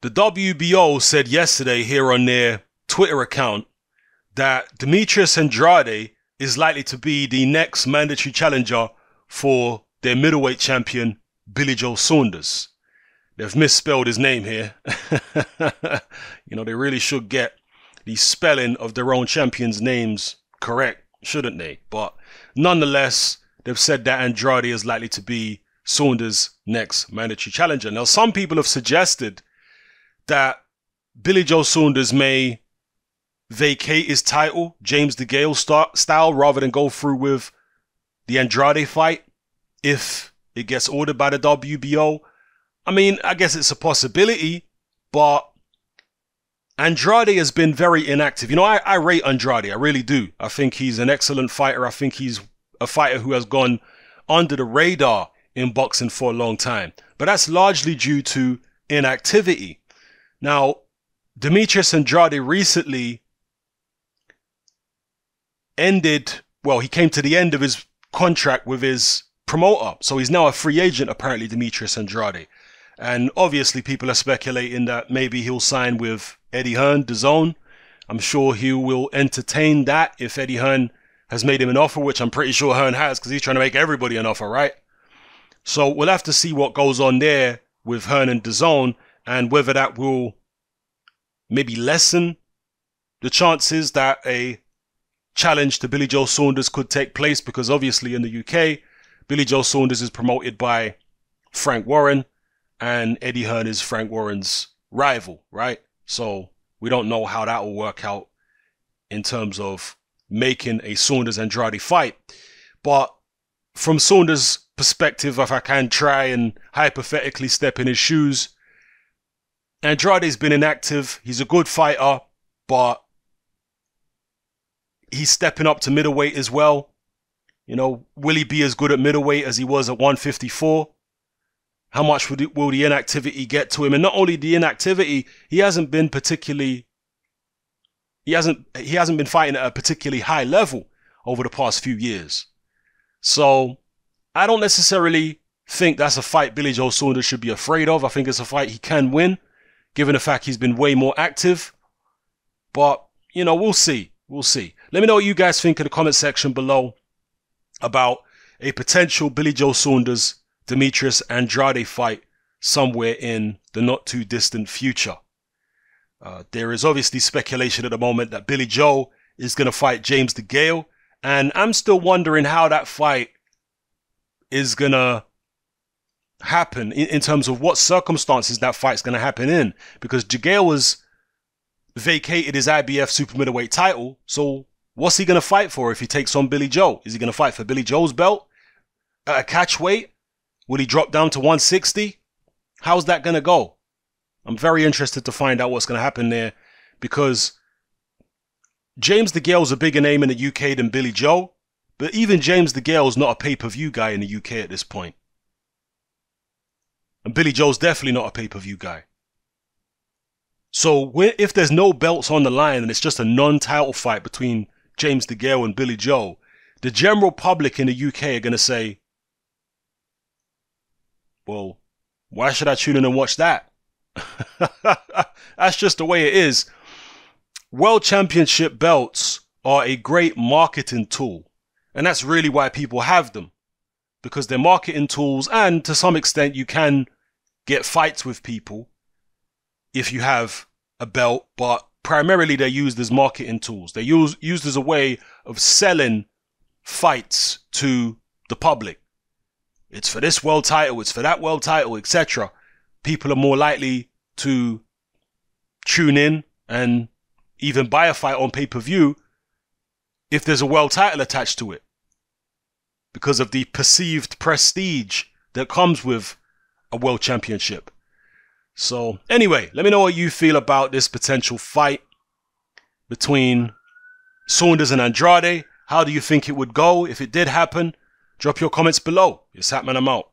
The WBO said yesterday here on their Twitter account that Demetrius Andrade is likely to be the next mandatory challenger for their middleweight champion, Billy Joe Saunders. They've misspelled his name here. They really should get the spelling of their own champions' names correct, shouldn't they? But nonetheless, they've said that Andrade is likely to be Saunders' next mandatory challenger. Now, some people have suggested that Billy Joe Saunders may vacate his title, James DeGale style, rather than go through with the Andrade fight if it gets ordered by the WBO. I mean, I guess it's a possibility, but Andrade has been very inactive. I rate Andrade. I really do. I think he's an excellent fighter. I think he's a fighter who has gone under the radar in boxing for a long time. But that's largely due to inactivity. Now, Demetrius Andrade recently he came to the end of his contract with his promoter. So he's now a free agent, apparently, Demetrius Andrade. And obviously people are speculating that maybe he'll sign with Eddie Hearn, DAZN. I'm sure he will entertain that if Eddie Hearn has made him an offer, which I'm pretty sure Hearn has, because he's trying to make everybody an offer, right? So we'll have to see what goes on there with Hearn and DAZN and whether that will maybe lessen the chances that a challenge to Billy Joe Saunders could take place, because obviously in the UK, Billy Joe Saunders is promoted by Frank Warren and Eddie Hearn is Frank Warren's rival, right? So we don't know how that will work out in terms of making a Saunders-Andrade fight. But from Saunders' perspective, if I can try and hypothetically step in his shoes, Andrade's been inactive. He's a good fighter, but he's stepping up to middleweight as well. Will he be as good at middleweight as he was at 154? How much will the inactivity get to him? And not only the inactivity, he hasn't been fighting at a particularly high level over the past few years. So I don't necessarily think that's a fight Billy Joe Saunders should be afraid of. I think it's a fight he can win, given the fact he's been way more active. But, we'll see. We'll see. Let me know what you guys think in the comment section below about a potential Billy Joe Saunders Demetrius Andrade fight somewhere in the not too distant future. There is obviously speculation at the moment that Billy Joe is going to fight James DeGale, and I'm still wondering how that fight is going to happen in terms of what circumstances that fight's going to happen in, because DeGale has vacated his IBF super middleweight title. So what's he going to fight for if he takes on Billy Joe? Is he going to fight for Billy Joe's belt at a catch weight? Will he drop down to 160? How's that going to go? I'm very interested to find out what's going to happen there, because James DeGale's a bigger name in the UK than Billy Joe, but even James DeGale's not a pay-per-view guy in the UK at this point. And Billy Joe's definitely not a pay-per-view guy. So if there's no belts on the line and it's just a non-title fight between James DeGale and Billy Joe, the general public in the UK are going to say, well, why should I tune in and watch that? That's just the way it is. World Championship belts are a great marketing tool. And that's really why people have them. Because they're marketing tools, and to some extent you can get fights with people if you have a belt, but primarily they're used as marketing tools. They're used as a way of selling fights to the public. It's for this world title, it's for that world title, etc. People are more likely to tune in and even buy a fight on pay-per-view if there's a world title attached to it, because of the perceived prestige that comes with a world championship. So anyway, let me know what you feel about this potential fight between Saunders and Andrade. How do you think it would go if it did happen? Drop your comments below. It's Hatman, I'm out.